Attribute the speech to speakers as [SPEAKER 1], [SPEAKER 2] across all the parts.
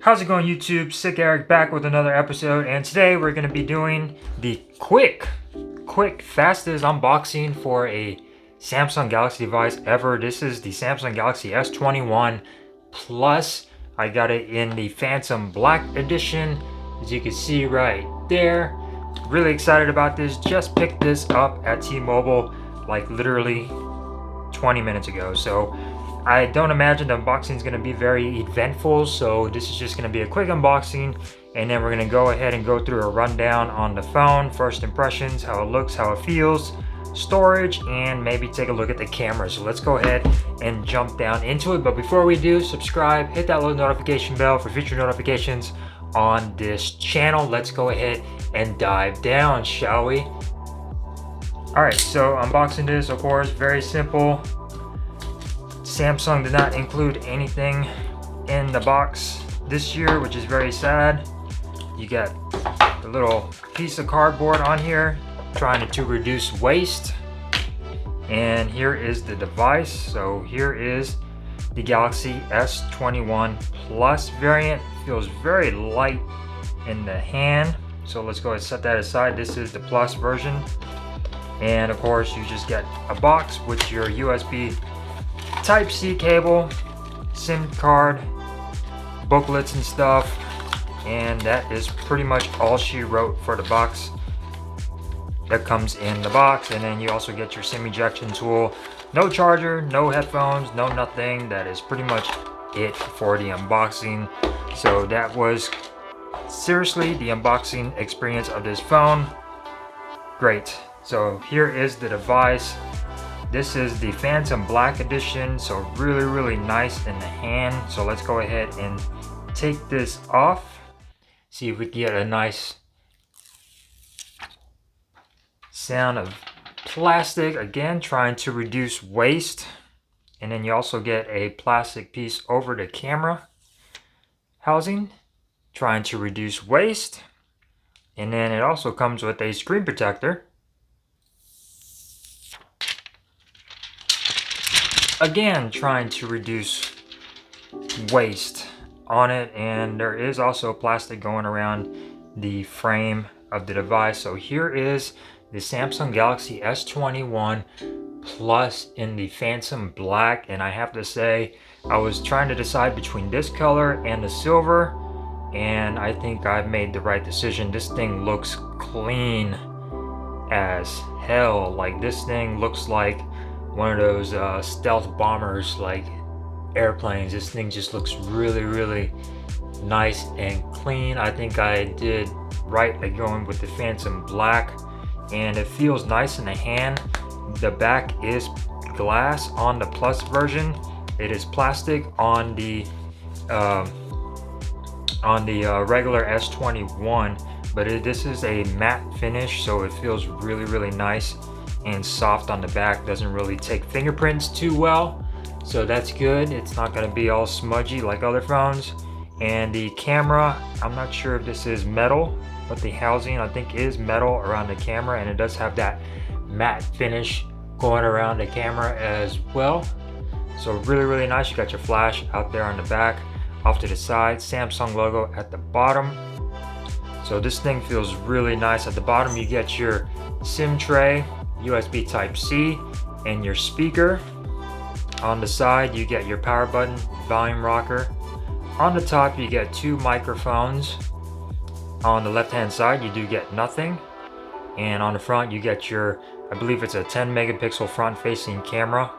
[SPEAKER 1] How's it going, YouTube? SicErik back with another episode, and today we're going to be doing the quick, fastest unboxing for a Samsung Galaxy device ever. This is the Samsung Galaxy S21 Plus. I got it in the Phantom Black Edition, as you can see right there. Really excited about this. Just picked this up at T-Mobile like literally 20 minutes ago. So I don't imagine the unboxing is going to be very eventful, so this is just going to be a quick unboxing, and then we're going to go ahead and go through a rundown on the phone, first impressions, how it looks, how it feels, storage, and maybe take a look at the camera. So let's go ahead and jump down into it. But before we do, subscribe, hit that little notification bell for future notifications on this channel. Let's go ahead and dive down, shall we? Alright, so unboxing this, of course, very simple. Samsung did not include anything in the box this year, which is very sad. You got a little piece of cardboard on here trying to reduce waste. And here is the device. So here is the Galaxy S21 Plus variant. Feels very light in the hand. So let's go ahead and set that aside. This is the Plus version. And of course, you just get a box with your USB Type-C cable, SIM card, booklets and stuff, and that is pretty much all she wrote for the box that comes in the box. And then you also get your SIM ejection tool. No charger, no headphones, no nothing. That is pretty much it for the unboxing. So that was seriously the unboxing experience of this phone. Great. So here is the device. This is the Phantom Black Edition, so really nice in the hand. So let's go ahead and take this off. See if we can get a nice sound of plastic. Again, trying to reduce waste. And then you also get a plastic piece over the camera housing, trying to reduce waste. And then it also comes with a screen protector. Again, trying to reduce waste on it, and there is also plastic going around the frame of the device. So here is the Samsung Galaxy S21 Plus in the Phantom Black, and I have to say, I was trying to decide between this color and the silver, and I think I've made the right decision. This thing looks clean as hell. Like, this thing looks like one of those stealth bombers, like airplanes. This thing just looks really nice and clean. I think I did right at going with the Phantom Black, and it feels nice in the hand. The back is glass on the Plus version. It is plastic on the regular S21, but this is a matte finish, so it feels really nice and soft on the back. Doesn't really take fingerprints too well, so that's good. It's not going to be all smudgy like other phones. And the camera, I'm not sure if this is metal, but the housing I think is metal around the camera, and it does have that matte finish going around the camera as well. So really nice. You got your flash out there on the back, off to the side, Samsung logo at the bottom. So this thing feels really nice. At the bottom you get your SIM tray, USB Type-C, and your speaker. On the side you get your power button, volume rocker. On the top you get two microphones. On the left hand side you do get nothing, and on the front you get your, I believe it's a 10 megapixel front facing camera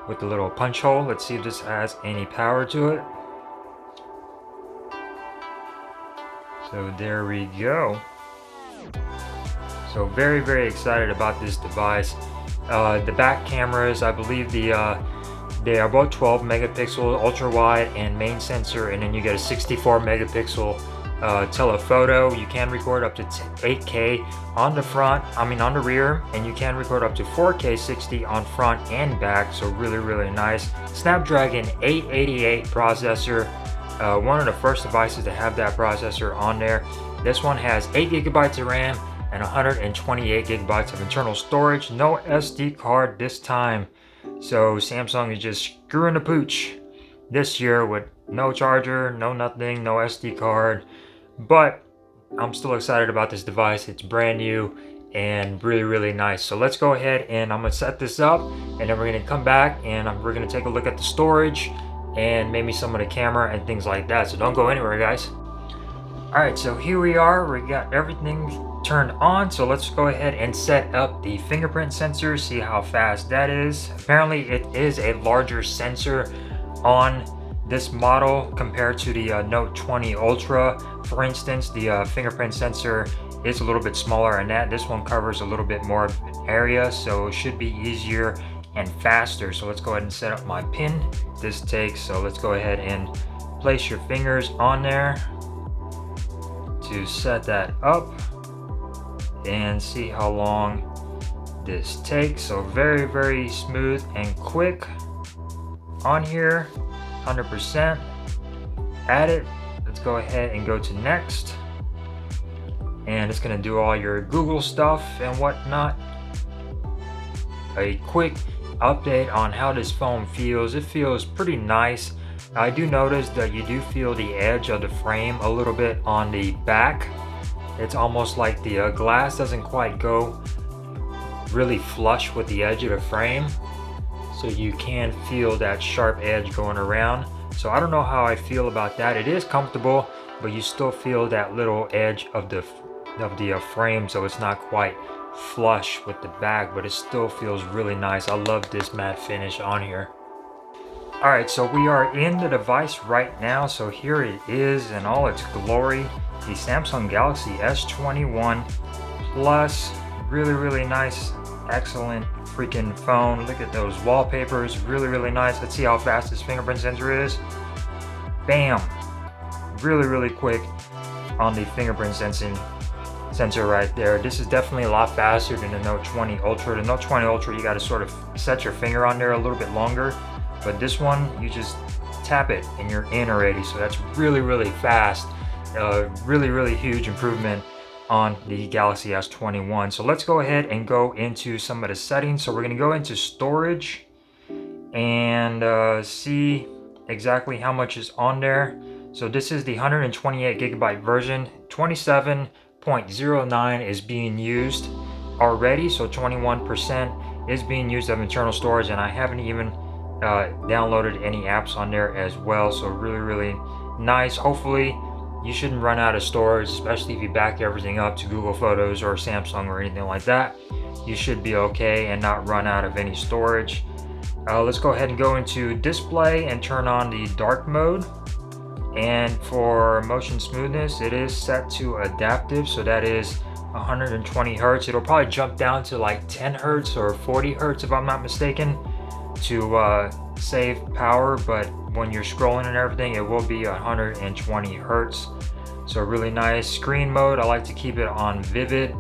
[SPEAKER 1] with the little punch hole. Let's see if this has any power to it. So there we go. So very excited about this device. The back cameras, I believe they are both 12 megapixel ultra wide and main sensor, and then you get a 64 megapixel telephoto. You can record up to 8K on the front, on the rear, and you can record up to 4K 60 on front and back. So really nice. Snapdragon 888 processor. One of the first devices to have that processor on there. This one has 8 gigabytes of RAM and 128 gigabytes of internal storage. No SD card this time. So Samsung is just screwing the pooch this year with no charger, no nothing, no SD card. But I'm still excited about this device. It's brand new and really nice. So let's go ahead and I'm gonna set this up, and then we're gonna come back and we're gonna take a look at the storage and maybe some of the camera and things like that. So don't go anywhere, guys. All right, so here we are. We got everything turned on. So let's go ahead and set up the fingerprint sensor, see how fast that is. Apparently it is a larger sensor on this model compared to the Note 20 Ultra. For instance, the fingerprint sensor is a little bit smaller, and this one covers a little bit more of an area, so it should be easier and faster. So let's go ahead and set up my pin this takes. So let's go ahead and place your fingers on there to set that up and see how long this takes. So very smooth and quick on here, 100%. Add it. Let's go ahead and go to next, and it's gonna do all your Google stuff and whatnot. A quick update on how this phone feels. It feels pretty nice. I do notice that you do feel the edge of the frame a little bit on the back. It's almost like the glass doesn't quite go really flush with the edge of the frame, so you can feel that sharp edge going around. So I don't know how I feel about that. It is comfortable, but you still feel that little edge of the frame, so it's not quite flush with the back, but it still feels really nice. I love this matte finish on here. All right, so we are in the device right now. So here it is in all its glory, the Samsung Galaxy S21 Plus. Really nice, excellent freaking phone. Look at those wallpapers, really nice. Let's see how fast this fingerprint sensor is. Bam, really quick on the fingerprint sensor right there. This is definitely a lot faster than the Note 20 Ultra. The Note 20 Ultra, you got to sort of set your finger on there a little bit longer, but this one, you just tap it and you're in already. So that's really fast. Really huge improvement on the Galaxy S21. So let's go ahead and go into some of the settings. So we're going to go into storage and see exactly how much is on there. So this is the 128 gigabyte version. 27.09 is being used already, so 21% is being used of internal storage, and I haven't even downloaded any apps on there as well. So really nice. Hopefully you shouldn't run out of storage, especially if you back everything up to Google Photos or Samsung or anything like that. You should be okay and not run out of any storage. Let's go ahead and go into display and turn on the dark mode. And for motion smoothness, it is set to adaptive, so that is 120 hertz. It'll probably jump down to like 10 hertz or 40 hertz if I'm not mistaken to save power, but when you're scrolling and everything, it will be 120 hertz. So really nice. Screen mode, I like to keep it on vivid.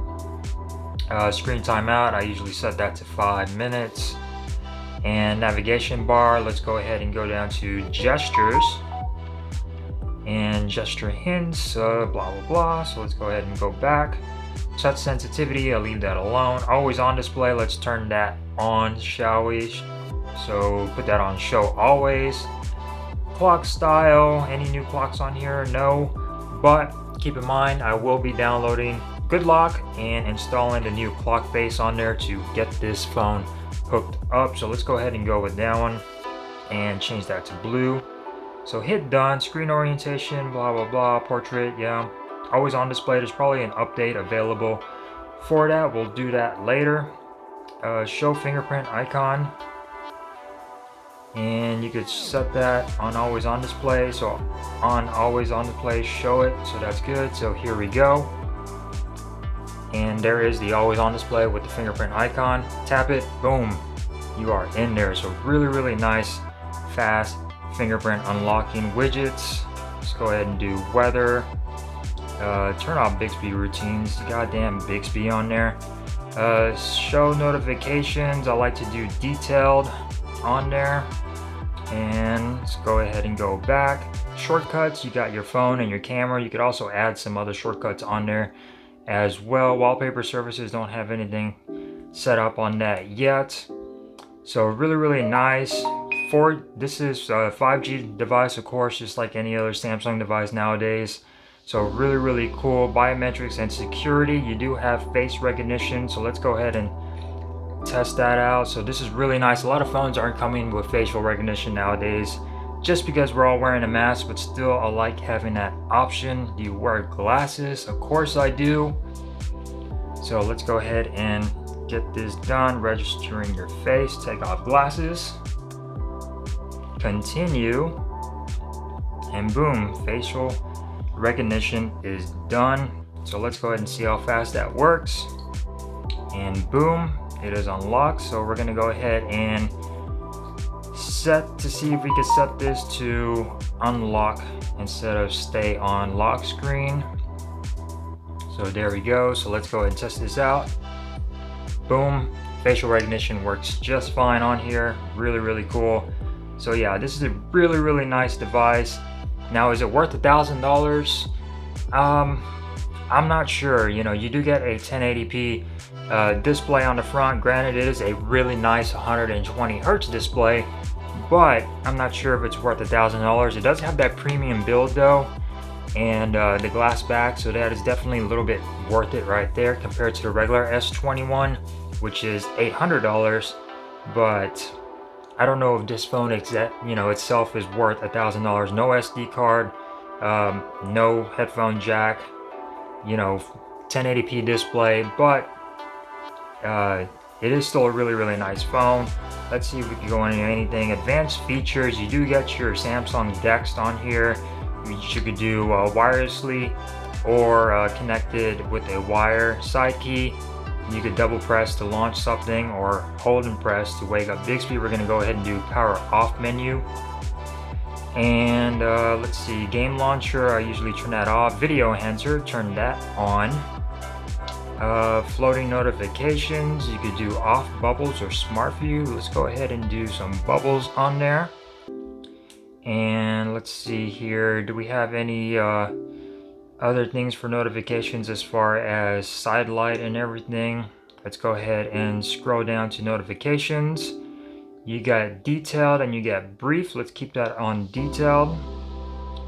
[SPEAKER 1] Screen timeout, I usually set that to 5 minutes. And navigation bar, let's go ahead and go down to gestures and gesture hints, blah. So let's go ahead and go back. Touch sensitivity, I'll leave that alone. Always on display, let's turn that on, shall we? So put that on show always. Clock style, any new clocks on here? No, but keep in mind I will be downloading GoodLock and installing the new clock face on there to get this phone hooked up. So let's go ahead and go with that one and change that to blue. So hit done. Screen orientation, blah, portrait, yeah. Always on display. There's probably an update available for that. We'll do that later. Show fingerprint icon. And you could set that on always on display. So on always on display, show it. So that's good. So here we go. And there is the always on display with the fingerprint icon. Tap it, boom, you are in there. So really nice, fast fingerprint unlocking widgets. Let's go ahead and do weather. Turn off Bixby routines. Goddamn Bixby on there. Show notifications. I like to do detailed on there. And let's go ahead and go back. Shortcuts, you got your phone and your camera. You could also add some other shortcuts on there as well. Wallpaper services, don't have anything set up on that yet. So really nice, This is a 5G device, of course, just like any other Samsung device nowadays. So really cool. Biometrics and security. You do have face recognition, so let's go ahead and test that out. So this is really nice. A lot of phones aren't coming with facial recognition nowadays, just because we're all wearing a mask, but still I like having that option. Do you wear glasses? Of course I do. So let's go ahead and get this done. Registering your face, take off glasses, continue, and boom, facial recognition is done. So let's go ahead and see how fast that works. And boom, it is unlocked. So we're gonna go ahead and set to see if we can set this to unlock instead of stay on lock screen. So there we go. So let's go ahead and test this out. Boom, facial recognition works just fine on here. Really cool. So yeah, this is a really nice device. Now, is it worth $1,000? I'm not sure. You know, you do get a 1080p display on the front. Granted, it is a really nice 120 hertz display, but I'm not sure if it's worth $1,000. It does have that premium build though, and the glass back, so that is definitely a little bit worth it right there compared to the regular S21, which is $800. But I don't know if this phone itself is worth $1,000. No SD card, no headphone jack, 1080p display, but it is still a really nice phone. Let's see if we can go into anything. Advanced features, you do get your Samsung Dex on here, which you could do wirelessly or connected with a wire. Side key, you could double press to launch something or hold and press to wake up Bixby. We're going to go ahead and do power off menu. And let's see, game launcher, I usually turn that off. Video enhancer, turn that on. Floating notifications, you could do off bubbles or smart view. Let's go ahead and do some bubbles on there. And let's see here, do we have any other things for notifications as far as side light and everything? Let's go ahead and scroll down to notifications. You got detailed and you got brief. Let's keep that on detailed.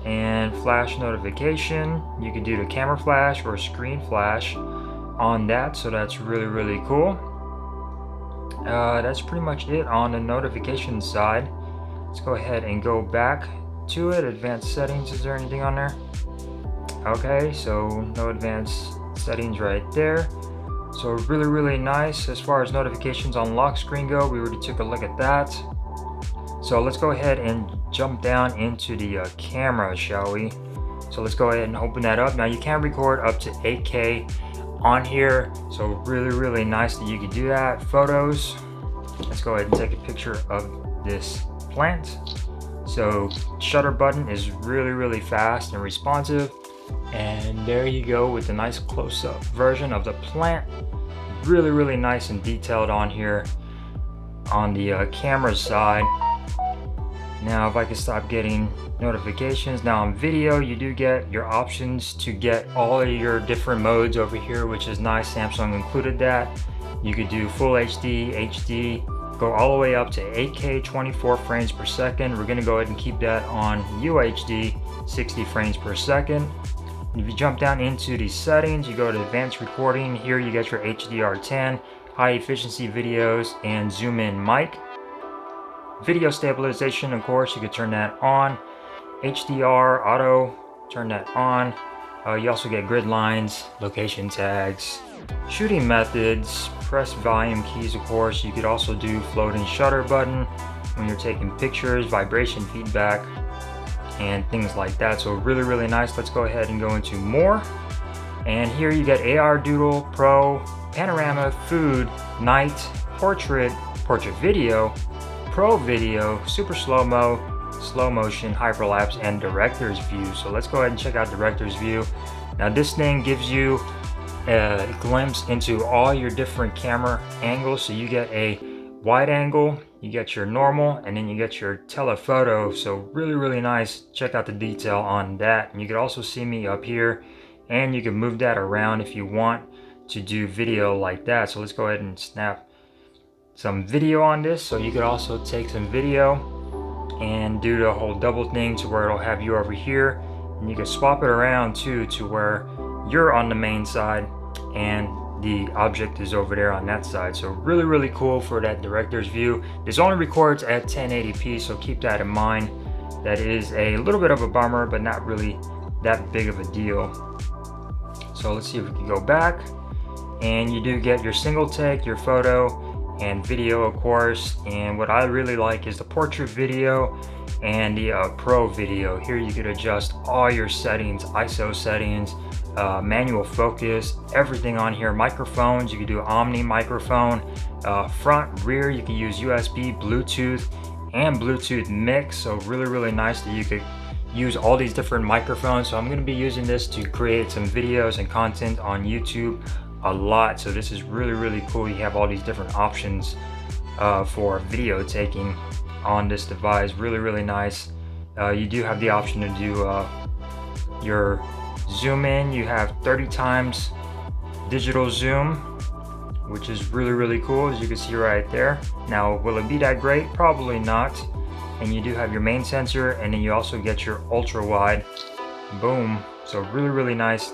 [SPEAKER 1] And flash notification, you can do the camera flash or screen flash on that, so that's really cool. That's pretty much it on the notification side. Let's go ahead and go back to it. Advanced settings, is there anything on there? Okay, so no advanced settings right there. So really nice. As far as notifications on lock screen go, we already took a look at that. So let's go ahead and jump down into the camera, shall we? So let's go ahead and open that up. Now you can record up to 8K on here, so really nice that you can do that. Photos, let's go ahead and take a picture of this plant. So shutter button is really fast and responsive. And there you go with the nice close-up version of the plant. Really nice and detailed on here on the camera side. Now if I can stop getting notifications. Now on video, you do get your options to get all of your different modes over here, which is nice. Samsung included that. You could do full HD, go all the way up to 8K 24 frames per second. We're gonna go ahead and keep that on UHD 60 frames per second. If you jump down into the settings, you go to advanced recording. Here you get your HDR10, high efficiency videos, and zoom in mic. Video stabilization, of course, you could turn that on. HDR auto, turn that on. You also get grid lines, location tags, shooting methods, press volume keys, of course. You could also do floating shutter button when you're taking pictures, vibration feedback, and things like that. So really nice. Let's go ahead and go into more. And here you get AR Doodle, Pro, Panorama, Food, Night, Portrait, Portrait Video, Pro Video, Super Slow-Mo, Slow Motion, Hyperlapse, and Director's View. So let's go ahead and check out Director's View. Now this thing gives you a glimpse into all your different camera angles. So you get a wide angle, you get your normal, and then you get your telephoto. So really nice. Check out the detail on that. And you can also see me up here, and you can move that around if you want to do video like that. So let's go ahead and snap some video on this. So you could also take some video. and do the whole double thing to where it'll have you over here, and you can swap it around too to where you're on the main side and the object is over there on that side. So really cool for that director's view. This only records at 1080p, so keep that in mind. That is a little bit of a bummer, but not really that big of a deal. So let's see if we can go back, and you do get your single take, your photo, and video, of course. And what I really like is the portrait video and the pro video. Here you could adjust all your settings, ISO settings, manual focus, everything on here. Microphones, you can do Omni microphone, front, rear, you can use USB, Bluetooth, and Bluetooth mix. So really nice that you could use all these different microphones. So I'm going to be using this to create some videos and content on YouTube a lot. So this is really cool. You have all these different options for video taking on this device. Really nice. You do have the option to do your zoom in. You have 30 times digital zoom, which is really cool, as you can see right there. Now, will it be that great? Probably not. And you do have your main sensor, and then you also get your ultra wide. Boom. So really nice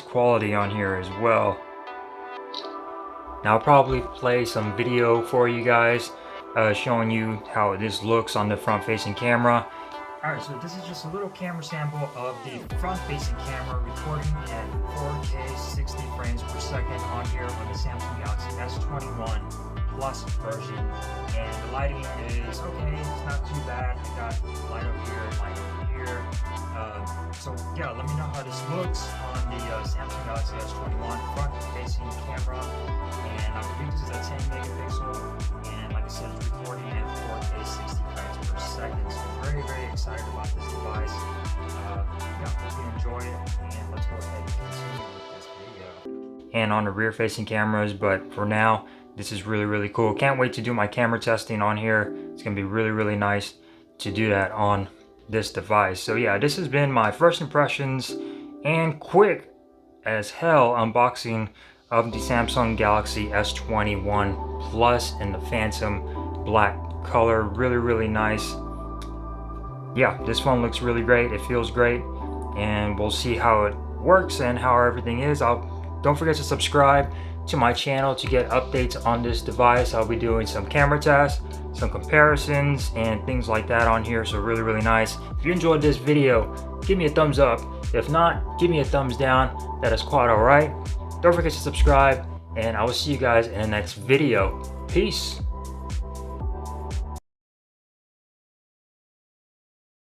[SPEAKER 1] quality on here as well. Now I'll probably play some video for you guys showing you how this looks on the front facing camera. Alright, so this is just a little camera sample of the front facing camera recording at 4K 60 frames per second on here on the Samsung Galaxy S21 Plus version. And the lighting is okay, it's not too bad. I got light up here and light over here. So yeah, let me know how this looks on the Samsung Galaxy S21 front facing camera. And I believe this is a 10 megapixel, and like I said, it's recording at 4K 60 frames per second. So very excited about this device. Yeah, hope you enjoy it, and let's go ahead and continue with this video. And on the rear facing cameras, but for now, this is really cool. Can't wait to do my camera testing on here. It's gonna be really nice to do that on this device. So yeah, this has been my first impressions and quick as hell unboxing of the Samsung Galaxy S21 Plus in the Phantom black color. Really nice. Yeah, this phone looks really great. It feels great, and we'll see how it works and how everything is. Don't forget to subscribe to my channel to get updates on this device. I'll be doing some camera tests, some comparisons, and things like that on here. So really nice. If you enjoyed this video, give me a thumbs up. If not, give me a thumbs down. That is quite all right. Don't forget to subscribe, and I will see you guys in the next video. Peace.